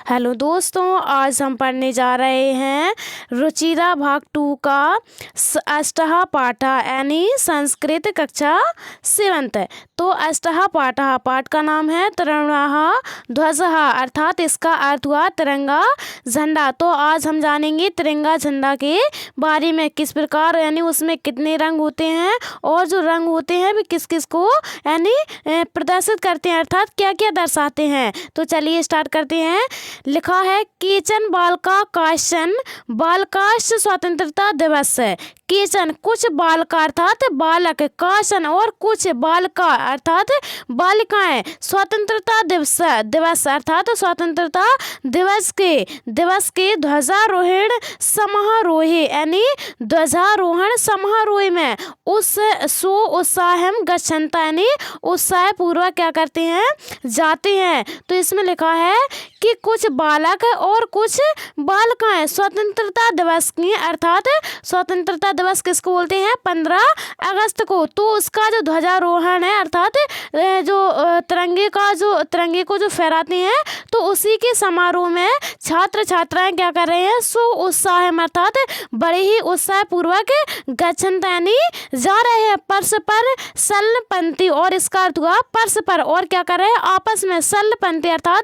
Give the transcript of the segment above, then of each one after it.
Hello दोस्तों, आज हम पढ़ने जा रहे हैं रुचिरा भाग 2 का अष्टहा पाठा यानी संस्कृत कक्षा 7th। तो अष्टहा पाठा पाठ का नाम है त्रिवर्णः ध्वजः, अर्थात इसका अर्थ हुआ तिरंगा झंडा। तो आज हम जानेंगे तिरंगा झंडा के बारे में, किस प्रकार यानी उसमें कितने रंग होते हैं और जो रंग होते हैं वे किस किस को यानी प्रदर्शित करते हैं, अर्थात क्या क्या दर्शाते हैं। तो चलिए स्टार्ट करते हैं। लिखा है केचन बालका काशन बालकाश स्वतंत्रता दिवस। केचन कुछ बालका अर्थात बालक, काशन और कुछ बालका अर्थात बालिकाएं, स्वतंत्रता दिवस अर्थात स्वतंत्रता दिवस के ध्वजारोहण समारोह यानी ध्वजारोहण समारोह में उत्साह गच्छन्ता यानी उत्साह पूर्वक क्या करते हैं, जाते हैं। तो इसमें लिखा है कि कुछ बालक और कुछ बालिकाएं स्वतंत्रता दिवस की अर्थात स्वतंत्रता दिवस किसको बोलते हैं, 15 अगस्त को। तो उसका जो ध्वजारोहण है अर्थात जो तिरंगे को जो फहराते हैं, तो उसी के समारोह में छात्र छात्राएं क्या कर रहे हैं, उत्साह अर्थात बड़े ही उत्साह पूर्वक गच्छन्ता यानी जा रहे हैं परस्पर सल्लपंथी, और इसका अर्थ हुआ परस्पर और क्या कर रहे हैं, आपस में सल्लपंथी अर्थात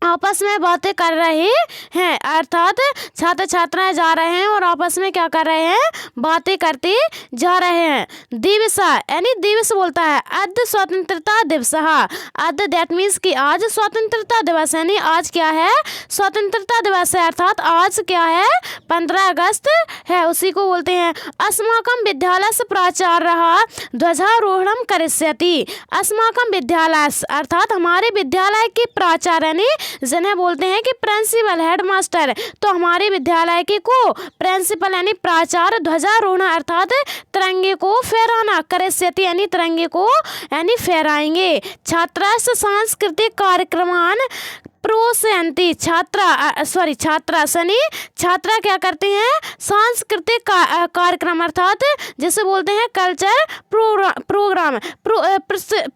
आपस में बातें कर रहे हैं, अर्थात छात्र छात्राएं जा रहे हैं और आपस में क्या कर रहे हैं, बातें करते जा रहे हैं। दिवस यानी दिवस बोलता है अद्य स्वतंत्रता दिवस। अद्य दैट मीन्स कि आज स्वतंत्रता दिवस यानी आज क्या है, स्वतंत्रता दिवस है, अर्थात आज क्या है, 15 अगस्त है, उसी को बोलते हैं। अस्माकं विद्यालयस्य प्राचार्यः ध्वजारोहणं करिष्यति। अस्माकं विद्यालय अर्थात हमारे विद्यालय के प्राचार्य यानी जिन्हें बोलते हैं कि प्रिंसिपल, हेडमास्टर। तो हमारे विद्यालय के को प्रिंसिपल यानी प्राचार्य ध्वजारोहण अर्थात तिरंगे को फहराना, करिष्यति यानी तिरंगे को यानी फहराएंगे। छात्रास्य सांस्कृतिक कार्यक्रमान प्रोत्साहन्ति। छात्रा क्या करते हैं, सांस्कृतिक कार्यक्रम अर्थात जिसे बोलते हैं कल्चर प्रोग्राम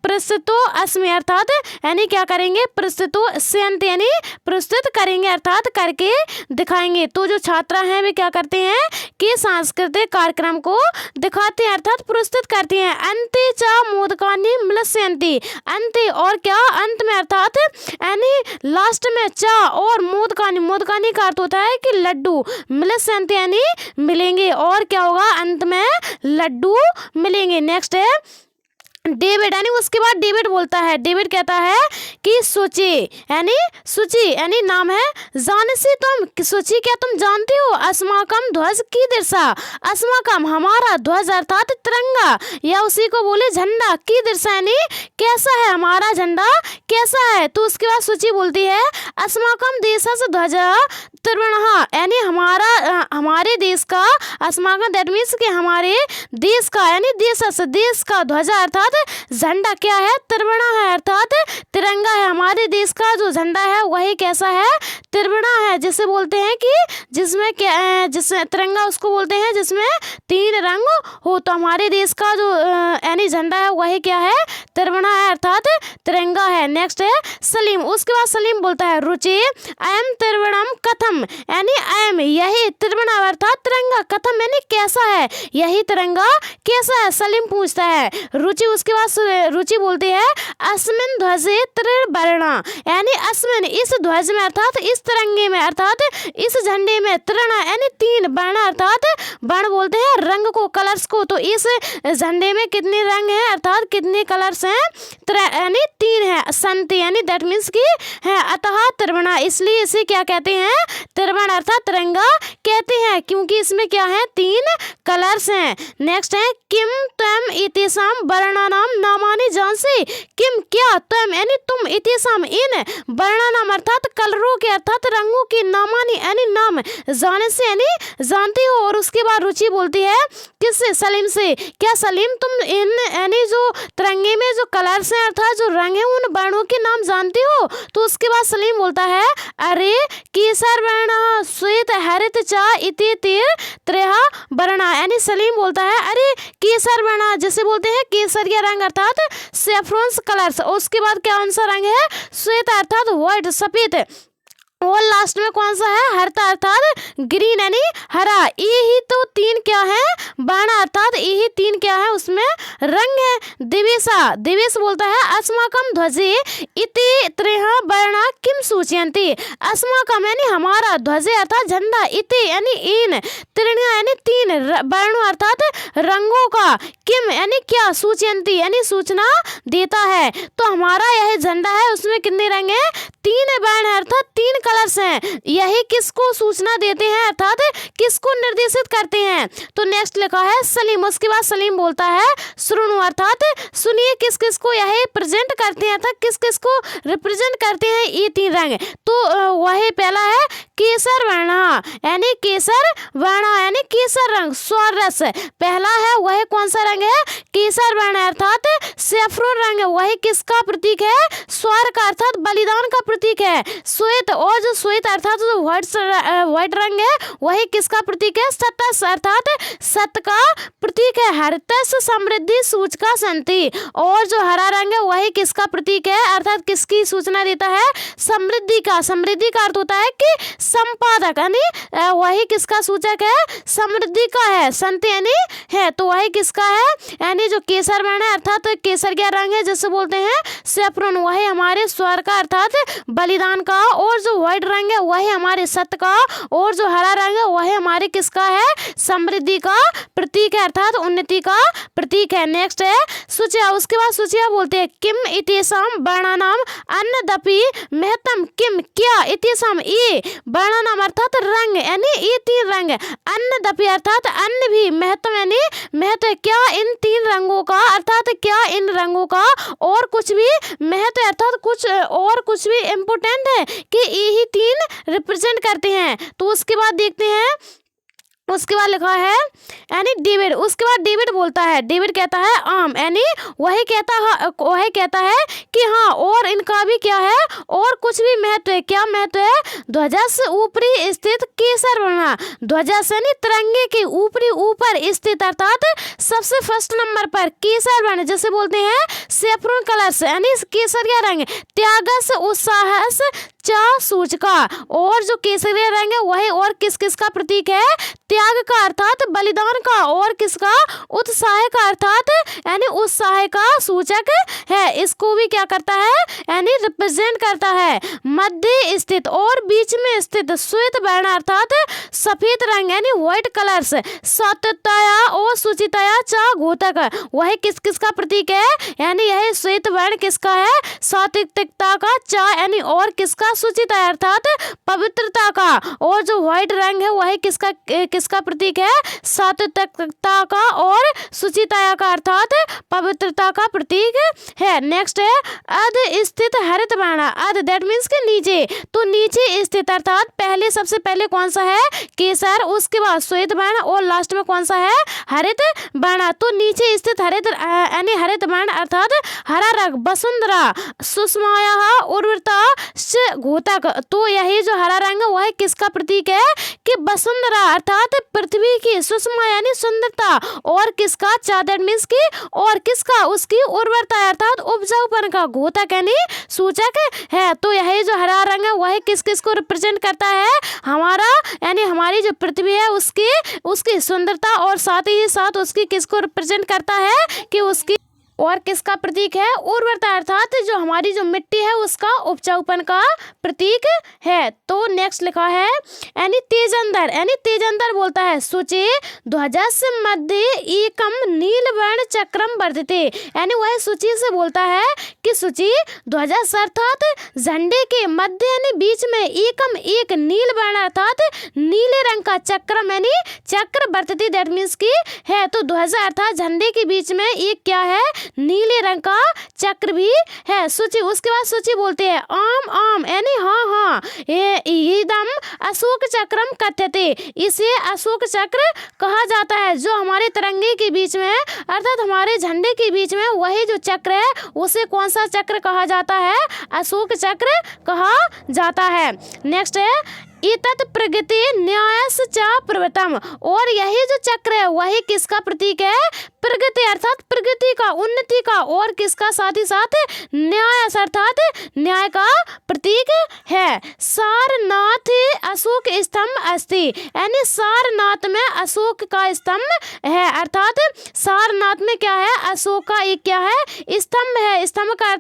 प्रस्तुतो अस्मि अर्थात यानी क्या करेंगे, प्रस्तुतो स्यन्ति यानी प्रस्तुत करेंगे अर्थात करके दिखाएंगे। तो जो छात्रा हैं वे क्या करते हैं कि सांस्कृतिक कार्यक्रम को दिखाते हैं अर्थात प्रस्तुत करती हैं। अन्ते च मोदकानि म्लस्यन्ति। अन्ते और क्या, अंत में अर्थात यानी लास्ट में चा और मोदकानी का अर्थ होता है कि लड्डू, म्लस्यन्ति यानी मिलेंगे, और क्या होगा, अंत में लड्डू मिलेंगे। नेक्स्ट है डेविड यानी उसके बाद डेविड बोलता है, डेविड कहता है कि सूची यानी नाम है, जानसी तुम सूची क्या तुम जानती हो, अस्माकम ध्वज की दिशा। अस्माकम हमारा, ध्वज अर्थात तिरंगा या उसी को बोले झंडा, की दिशा यानी कैसा है, हमारा झंडा कैसा है। तो उसके बाद सूची बोलती है अस्माकम देशस्य ध्वज त्रिवर्णः यानी हमारे देश का, अस्माकम दैट मीन्स कि हमारे देश का यानी देश का ध्वज अर्थात झंडा क्या है, त्रिवर्णा है अर्थात तिरंगा है। हमारे देश का जो झंडा है वही कैसा है, त्रिवर्णा है, जिसे बोलते हैं कि जिसमें तिरंगा उसको बोलते हैं जिसमें 3 रंग हो। तो हमारे देश का जो यानी झंडा है वही क्या है, त्रिवर्णा है अर्थात तिरंगा है। नेक्स्ट है सलीम। उसके बाद सलीम बोलता है रुचि अयम त्रिवर्णम कथम यानी अयम यही त्रिवर्णा अर्थात तिरंगा, कथम यानी कैसा है, यही तिरंगा कैसा है, सलीम पूछता है। रुचि उसके बाद रुचि बोलती है अस्मिन ध्वजे त्रिवर्णा यानी अस्मिन इस ध्वज में अर्थात इस तिरंगे में अर्थात इस झंडे में त्रिवर्णा यानी 3 वर्ण अर्थात वर्ण बोलते हैं रंग को, कलर्स को। तो इस झंडे में कितने रंग हैं अर्थात कितने कलर्स हैं, यानी 3 है। संति यानी दैट मीन्स की है, अतः त्रिवर्णा इसलिए इसे क्या कहते हैं, त्रिवर्ण अर्थात तिरंगा कहते हैं, क्योंकि इसमें क्या है, 3 कलर्स हैं। नेक्स्ट है किम त्वम इतिसाम वर्णानाम नामानि जानसी। किम क्या, त्वम यानी तुम, इतिसाम इन, वर्णानाम अर्थात कलरों के अर्थात रंगों के, नामानि यानी नाम, जाने से यानी जानती हो। और उसके बाद रुचि बोलती है किससे, सलीम से, क्या सलीम तुम इन यानी जो तिरंगे में जो कलर्स हैं अर्थात जो रंग है उन वर्णों के नाम जानती हो। तो उसके बाद सलीम बोलता है अरे केसर वर्ण श्वेत हरित चा इति त्रयः वर्णा यानी सलीम बोलता है अरे केसर वर्ण जिसे बोलते हैं केसरिया रंग अर्थात सेफ्रॉन्स कलर्स। उसके बाद क्या कौन सा रंग है, श्वेत अर्थात व्हाइट सफेद। और लास्ट में कौन सा है, हरता अर्थात ग्रीन यानी हरा। ये ही तो तीन क्या है, वर्ण अर्थात ये ही तीन क्या है उसमें रंग है। दिवेशा, दिवेश बोलता है अस्माकं ध्वजे इति त्रयः वर्णा किम सूचयन्ति। अस्माकं यानी हमारा, ध्वजे अर्थात झंडा, इति यानी इन, त्रिणः यानी तीन, वर्णों अर्थात रंगों का, किम यानी क्या, सूचयन्ति यानी सूचना देता है। तो हमारा यह झंडा है उसमें कितने रंग हैं, तीन वर्ण है अर्थात तीन कलर्स हैं। यही किसको सूचना देते हैं अर्थात किसको निर्देशित करते हैं। तो नेक्स्ट लिखा है सलीम। उसके बाद सलीम बोलता है सुनो अर्थात सुनिए किस किस को यह प्रेजेंट करते हैं अर्थात किस किस को रिप्रेजेंट करते हैं ये तीन रंग। तो वही पहला है केसर वर्ण यानी केसर वर्ण यानी केसर रंग, स्वरस पहला है। वह कौन सा रंग है, केसर वर्ण अर्थात सैफरन रंग है। वही किसका प्रतीक है, स्वर का अर्थात बलिदान का प्रतीक है। श्वेत, और जो श्वेत अर्थात जो व्हाइट रंग है वही किसका प्रतीक है, सतस अर्थात सत्य का प्रतीक है। हरितस समृद्धि सूचका संति, और जो हरा रंग है वही किसका प्रतीक है अर्थात किसकी सूचना देता है, समृद्धि का। समृद्धि का अर्थ होता है कि संपादक यानी वही किसका सूचक है, समृद्धि का है। संत यानी है, तो वही किसका है यानी जो केसर वर्ण है अर्थात केसर क्या रंग है जिसे बोलते हैं सैफरन, वही हमारे स्वर का अर्थात बलिदान का। और जो व्हाइट रंग है वही हमारे सत्य का, और जो हरा रंग है वही हमारे किसका है, समृद्धि का प्रतीक है अर्थात उन्नति का प्रतीक है। नेक्स्ट है सूचिया। उसके बाद सूचिया बोलते हैं किम इतेषाम वर्णानाम अन्नदपि महत्तम, किम क्या, इतेषाम ये, वर्णानाम अर्थात रंग यानी ये तीन रंग, अन्नदपि अर्थात अन्न भी, महत्तम यानी महत्व, क्या इन तीन रंगों का अर्थात क्या इन रंगों का और कुछ भी महत्व अर्थात कुछ और कुछ भी इम्पोर्टेंट है कि यही तीन रिप्रेजेंट करते हैं। तो उसके बाद देखते हैं, उसके बाद लिखा है यानी डेविड। उसके बाद डेविड बोलता है, डेविड कहता है आम यानी वही कहता है कि हाँ और इनका भी क्या है और कुछ भी महत्व है। क्या महत्व है, ध्वजा से ऊपरी स्थित केसर वर्ण, ध्वजा से यानी तिरंगे के ऊपरी ऊपर स्थित अर्थात सबसे फर्स्ट नंबर पर केसर वर्ण जैसे बोलते हैं सैफरन कलर्स यानी केसरिया रंग, त्यागस उत्साहस चा सूचका, और जो केसरिया रंग है वही और किस किस का प्रतीक है, त्याग का अर्थात बलिदान का, और किसका, उत्साह का अर्थात यानी उत्साह का सूचक है। इसको भी क्या करता है यानी रिप्रेजेंट करता है। मध्य स्थित और बीच में स्थित श्वेत वर्ण अर्थात सफेद रंग यानी व्हाइट कलर्स, सत्यतया और सुचितया चा घोतक, वह किस किस का प्रतीक है यानी यह श्वेत वर्ण किसका है, सात्विकता का, चा यानी और किसका, सुचिता अर्थात पवित्रता का, और जो व्हाइट रंग है वह किसका प्रतीक है, सात्विकता का और सुचिता का अर्थात पवित्रता का प्रतीक है। नेक्स्ट है अध स्थित हरित वर्ण, अध दैट मीन्स के नीचे, तो नीचे स्थित अर्थात पहले सबसे पहले कौन सा है, केसर, उसके बाद श्वेत वर्ण और लास्ट में कौन सा है, हरित वर्ण। तो नीचे स्थित हरित यानी हरित वर्ण अर्थात हरा रंग, वसुंधरा सुषमाया उर्वरता घोतक, तो यही जो हरा रंग है वह किसका प्रतीक है कि वसुंधरा अर्थात पृथ्वी की, सुषमा यानी सुंदरता, और किसका, चादर मीन्स की, और किसका, उसकी उर्वरता अर्थात उपजाऊपन का, घोतक यानी सूचक है। तो यही जो हरा रंग है वह किस किस को रिप्रेजेंट करता है, हमारा यानी हमारी जो पृथ्वी है उसकी सुंदरता, और साथ ही साथ उसकी किसको रिप्रेजेंट करता है कि उसकी, और किसका प्रतीक है, उर्वरता अर्थात जो हमारी जो मिट्टी है उसका उपजाऊपन का प्रतीक है। तो नेक्स्ट लिखा है यानी तेजंदर बोलता है सूचे ध्वजस मध्य एकम नीलवर्ण चक्रम वर्धते, यानी वह सूची से बोलता है कि सूची ध्वजस अर्थात झंडे के मध्य यानी बीच में एकम एक नील वर्ण अर्थात नीले रंग का चक्रम यानी चक्र वर्धते दैट मीन्स की है। तो ध्वजा अर्थात झंडे के बीच में एक क्या है, नीले रंग का चक्र भी है। सूची, उसके बाद सूची बोलते हैं आम आम यानी हाँ हाँ, एकदम अशोक चक्रम कथ्यते, इसे अशोक चक्र कहा जाता है। जो हमारे तिरंगे के बीच में है अर्थात हमारे झंडे के बीच में वही जो चक्र है उसे कौन सा चक्र कहा जाता है, अशोक चक्र कहा जाता है। नेक्स्ट है इतत प्रगति न्यायस च प्रवृत्तम, और यही जो चक्र है वही किसका प्रतीक है? प्रगति अर्थात प्रगति का, उन्नति का, और किसका? साथ ही साथ न्यायस अर्थात न्याय का प्रतीक है। सारनाथ अशोक स्तंभ अस्ति, यानी सारनाथ में अशोक का स्तंभ है, अर्थात सारनाथ में क्या है? अशोक का एक क्या है? स्तंभ है। स्तंभ का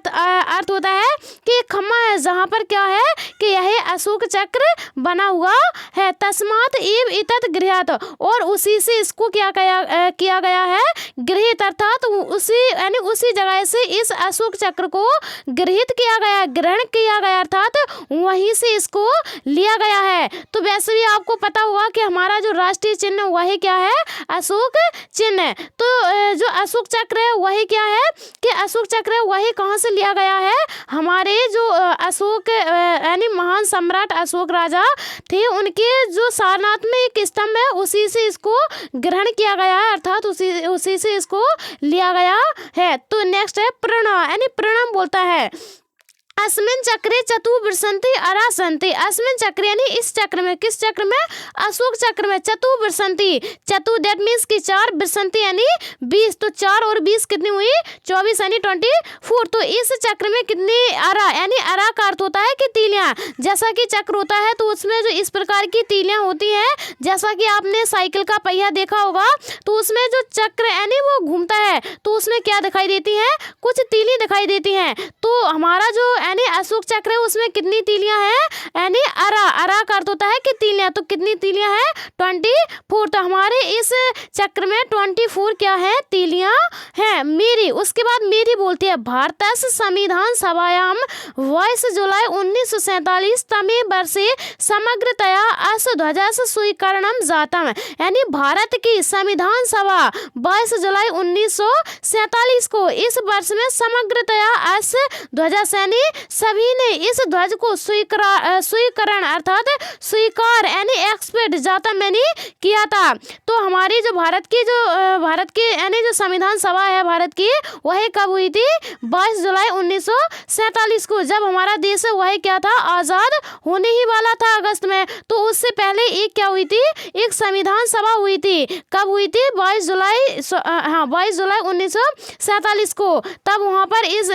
अर्थ होता है कि खम्मा है जहाँ पर क्या है कि यह अशोक चक्र बना हुआ है। तस्मात एव इतत गृह्यत, और उसी से इसको क्या किया गया है? गृहीत, अर्थात उसी यानी उसी जगह से इस अशोक चक्र को गृहीत किया गया, ग्रहण किया गया, अर्थात वहीं से इसको लिया गया है। तो वैसे भी आपको पता होगा कि हमारा जो राष्ट्रीय चिन्ह वही क्या है? अशोक चिन्ह। तो जो अशोक चक्र है वही क्या है कि अशोक चक्र है वही कहाँ से लिया गया है? हमारे जो अशोक यानी महान सम्राट अशोक राजा थे, उनके जो सारनाथ में एक स्तंभ है उसी से इसको ग्रहण किया गया है, अर्थात उसी से इसको लिया गया है। तो नेक्स्ट है प्रणव, यानी प्रणव बोलता है अस्मिन चक्रे चतुर्विंशति अरा सन्ति। अस्मिन चक्र यानी इस चक्र में, किस चक्र में? अशोक चक्र में। चतुर्विंशति, चतु दैट मीन्स की 4, विंशति यानी 20, तो 4 और 20 कितनी हुई? 24 यानी 24। तो इस चक्र में कितनी अरा, यानी अरा का अर्थ होता है कि तीलियां। जैसा कि चक्र होता है तो उसमें जो इस प्रकार की तीलियां होती हैं, जैसा कि आपने साइकिल का पहिया देखा होगा, तो उसमें जो चक्र यानी वो घूमता है तो उसमें क्या दिखाई देती है? कुछ तीली दिखाई देती हैं। तो हमारा जो यानी अशोक चक्र है उसमें कितनी तीलियां हैं? यानी अरा का अर्थ होता है कि तीलियां। तो कितनी तीलियां हैं? 24। तो हमारे इस चक्र में 24 क्या है? तीलियां हैं। मेरी, उसके बाद मेरी बोलती है भारत संविधान सभायाम 22 जुलाई 1947 तमे वर्षे समग्रतया अस्य ध्वजस्य स्वीकरणम जातम, यानी भारत की संविधान सभा 22 जुलाई 1947 को इस वर्ष में समग्रतया अस्य ध्वजस्य यानी सभी ने इस ध्वज को स्वीकरण अर्थात स्वीकार यानी एक्सपेक्ट जाता मैंने किया था। तो हमारी जो भारत की यानी जो संविधान सभा है भारत की, वह कब हुई थी? 22 जुलाई 1947 को, जब हमारा देश वह क्या था? आज़ाद होने ही वाला था अगस्त में। तो उससे पहले एक क्या हुई थी? एक संविधान सभा हुई थी। कब हुई थी? 22 जुलाई 1947 को। तब वहाँ पर इस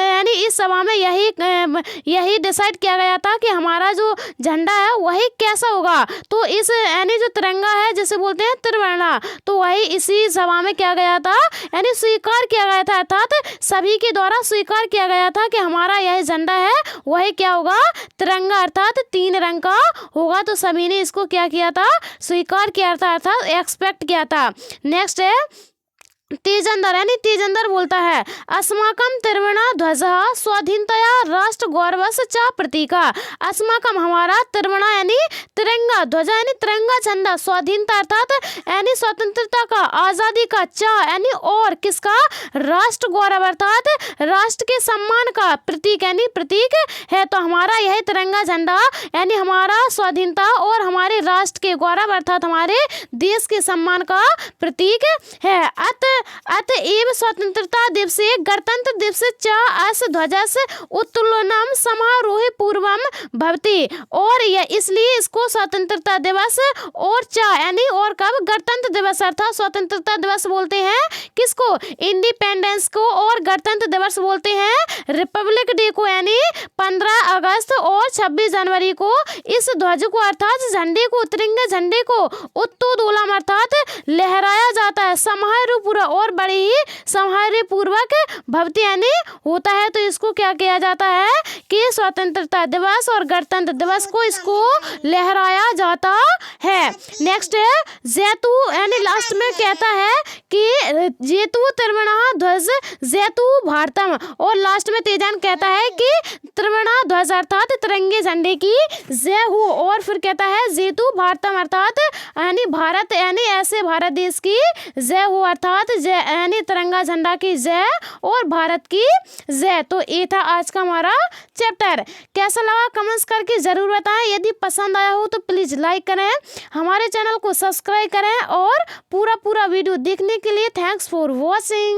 सभा में यही डिसाइड किया गया था कि हमारा जो झंडा है वही कैसा होगा। तो इस यानी जो तिरंगा है जिसे बोलते हैं त्रिवर्णा, तो वही इसी सभा में किया गया था, यानी स्वीकार किया गया था, अर्थात सभी के द्वारा स्वीकार किया गया था कि हमारा यह झंडा है वही क्या होगा? तिरंगा, अर्थात 3 रंग का होगा। तो सभी ने इसको क्या किया था? स्वीकार किया था, अर्थात एक्सपेक्ट किया था। नेक्स्ट है तेजंदर, यानी तेजंदर बोलता है अस्माकम त्रिवर्णा ध्वजः स्वाधीनतया राष्ट्र गौरवस्य च प्रतीका। अस्माकम हमारा त्रिवर्णा यानी तिरंगा, ध्वजा यानी तिरंगा झंडा, स्वाधीनता अर्थात यानी स्वतंत्रता का, आजादी का, च यानी और किसका? राष्ट्र गौरव अर्थात राष्ट्र के सम्मान का प्रतीक यानी प्रतीक है। तो हमारा यह तिरंगा झंडा यानी हमारा स्वाधीनता और हमारे राष्ट्र के गौरव अर्थात हमारे देश के सम्मान का प्रतीक है। अतएव स्वतंत्रता दिवसे गणतंत्र दिवस च अस्य ध्वजस्य उत्तोलनम समारोह पूर्वम भवति, और इसलिए इसको स्वतंत्रता दिवस और च यानी और कब? गणतंत्र दिवस अर्थात स्वतंत्रता दिवस बोलते हैं किसको? इंडिपेंडेंस को, और गणतंत्र दिवस बोलते हैं रिपब्लिक डे को, यानी 15 अगस्त और 26 जनवरी को इस ध्वज को अर्थात झंडे को, तिरंगे झंडे को उत्तोलन अर्थात लहराया जाता है समारोह पूरा और बड़े ही समारोह पूर्वक भवति यानी होता है। तो इसको क्या किया जाता है कि स्वतंत्रता दिवस और गणतंत्र दिवस को इसको लहराया जाता है। नेक्स्ट है जैतु, यानी लास्ट में कहता है कि जेतु त्रिवर्णा ध्वज जैतु भारतम, और लास्ट में तेजान कहता है कि त्रिवर्णा ध्वज अर्थात तिरंगे झंडे की जय हो, और फिर कहता है जेतु भारतम अर्थात यानी भारत यानी ऐसे भारत देश की जय हो, अर्थात जय यानी तिरंगा झंडा की जय और भारत की जय। तो ये था आज का हमारा चैप्टर। कैसा लगा कमेंट्स करके जरूर बताएं। यदि पसंद आया हो तो प्लीज लाइक करें, हमारे चैनल को सब्सक्राइब करें, और पूरा वीडियो देखने के लिए थैंक्स फॉर वॉचिंग।